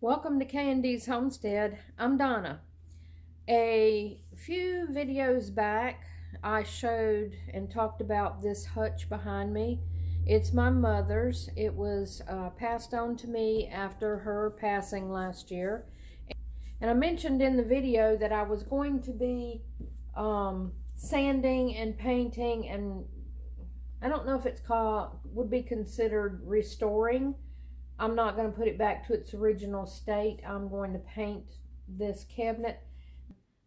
Welcome to Candy's Homestead. I'm Donna. A few videos back, I showed and talked about this hutch behind me. It's my mother's. It was passed on to me after her passing last year. And I mentioned in the video that I was going to be sanding and painting, and I don't know if it's would be considered restoring. I'm not going to put it back to its original state. I'm going to paint this cabinet.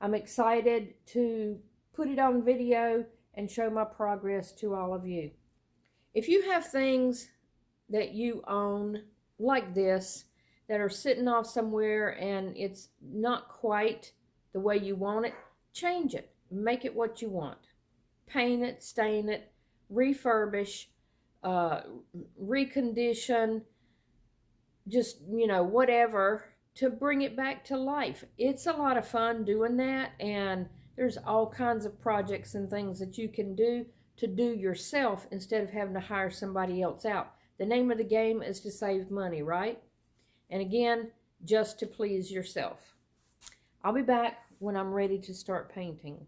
I'm excited to put it on video and show my progress to all of you. If you have things that you own like this that are sitting off somewhere and it's not quite the way you want it, change it. Make it what you want. Paint it, stain it, refurbish, recondition, just, whatever, to bring it back to life. It's a lot of fun doing that, and there's all kinds of projects and things that you can do to do yourself instead of having to hire somebody else out. The name of the game is to save money, right? And again, just to please yourself. I'll be back when I'm ready to start painting.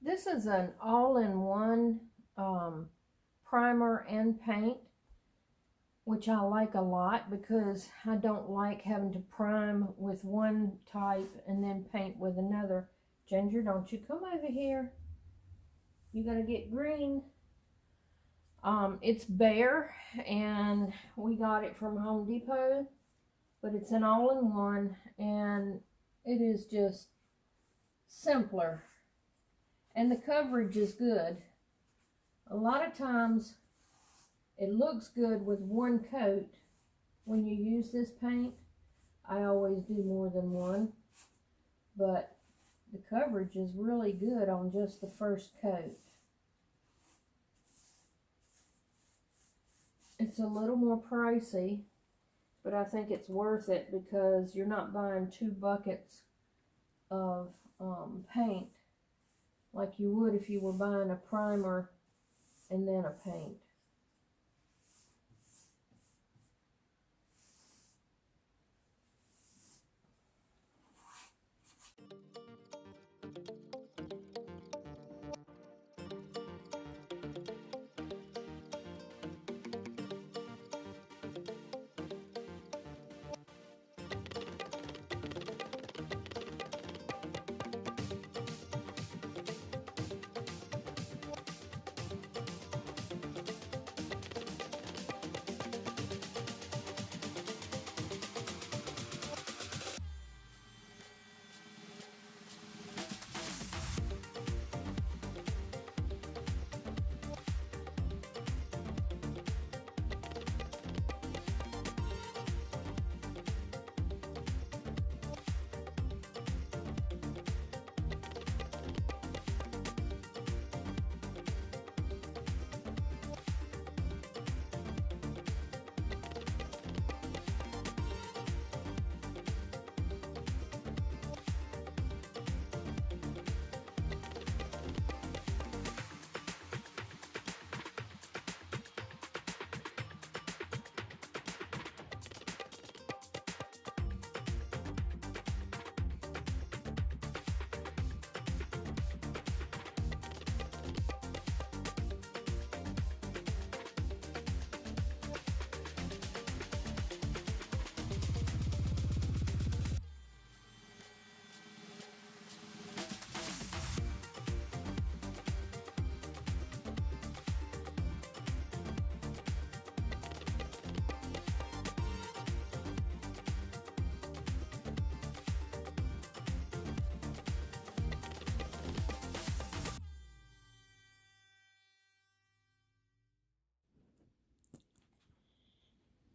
This is an all-in-one primer and paint, which I like a lot because I don't like having to prime with one type and then paint with another. Ginger, don't you come over here. You're gonna get green. It's bare, and we got it from Home Depot, but it's an all-in-one, and it is just simpler. And the coverage is good. A lot of times it looks good with one coat when you use this paint. I always do more than one, but the coverage is really good on just the first coat. It's a little more pricey, but I think it's worth it because you're not buying 2 buckets of paint like you would if you were buying a primer and then a paint.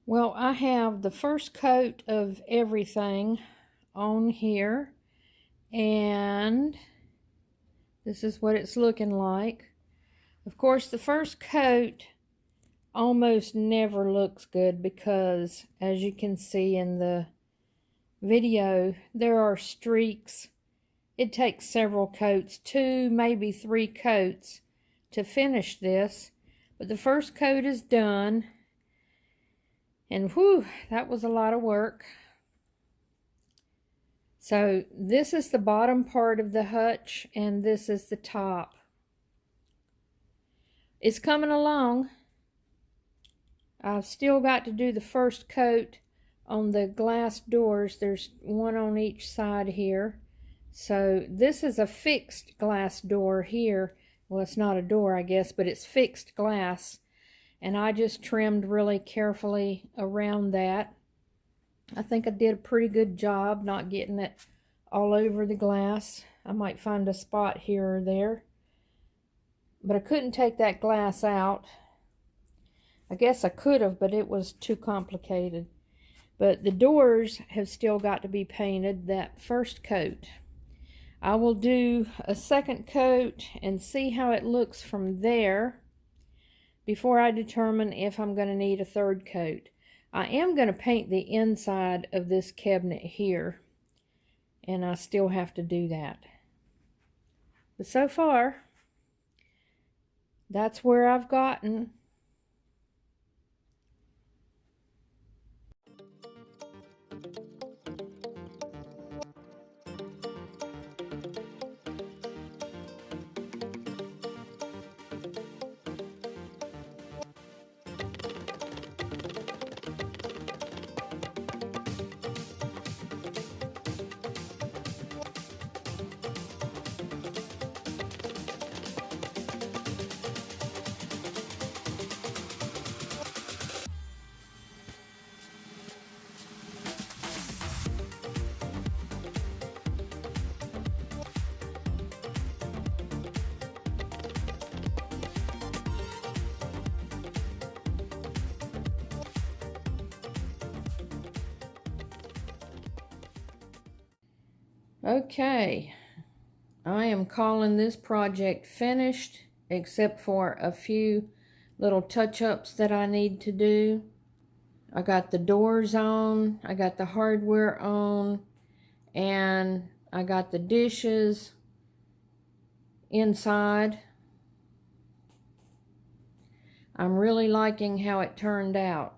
Well, I have the first coat of everything on here, And this is what it's looking like. Of course, the first coat almost never looks good because, as you can see in the video, there are streaks. It takes several coats, 2, maybe 3 coats to finish this. But the first coat is done. And whew, that was a lot of work. So this is the bottom part of the hutch and this is the top. It's coming along. I've still got to do the first coat on the glass doors. There's one on each side here. So this is a fixed glass door here. Well, it's not a door, I guess, but it's fixed glass. And I just trimmed really carefully around that. I think I did a pretty good job not getting it all over the glass. I might find a spot here or there. But I couldn't take that glass out. I guess I could have, but it was too complicated. But the doors have still got to be painted, that first coat. I will do a second coat and see how it looks from there before I determine if I'm going to need a third coat. I am going to paint the inside of this cabinet here, and I still have to do that. But so far, that's where I've gotten. Okay, I am calling this project finished, except for a few little touch-ups that I need to do. I got the doors on, I got the hardware on, and I got the dishes inside. I'm really liking how it turned out.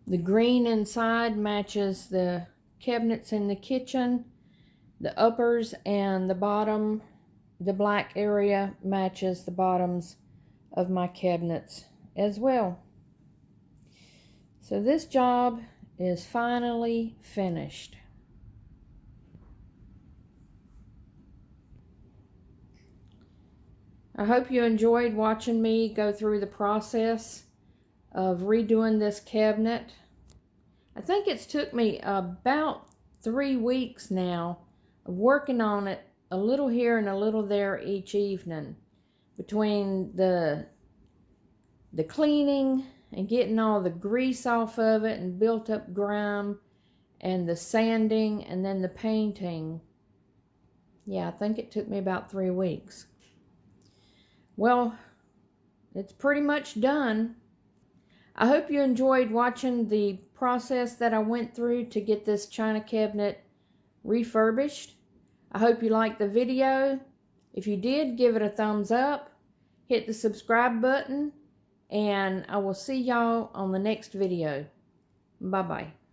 The green inside matches the cabinets in the kitchen. The uppers and the bottom, the black area matches the bottoms of my cabinets as well. So this job is finally finished. I hope you enjoyed watching me go through the process of redoing this cabinet. I think it's took me about 3 weeks now of working on it, a little here and a little there each evening, between the cleaning and getting all the grease off of it and built up grime, and the sanding, and then the painting. Yeah, I think it took me about 3 weeks. Well, it's pretty much done. I hope you enjoyed watching the process that I went through to get this china cabinet refurbished. I hope you liked the video. If you did, give it a thumbs up, hit the subscribe button, and I will see y'all on the next video. Bye-bye.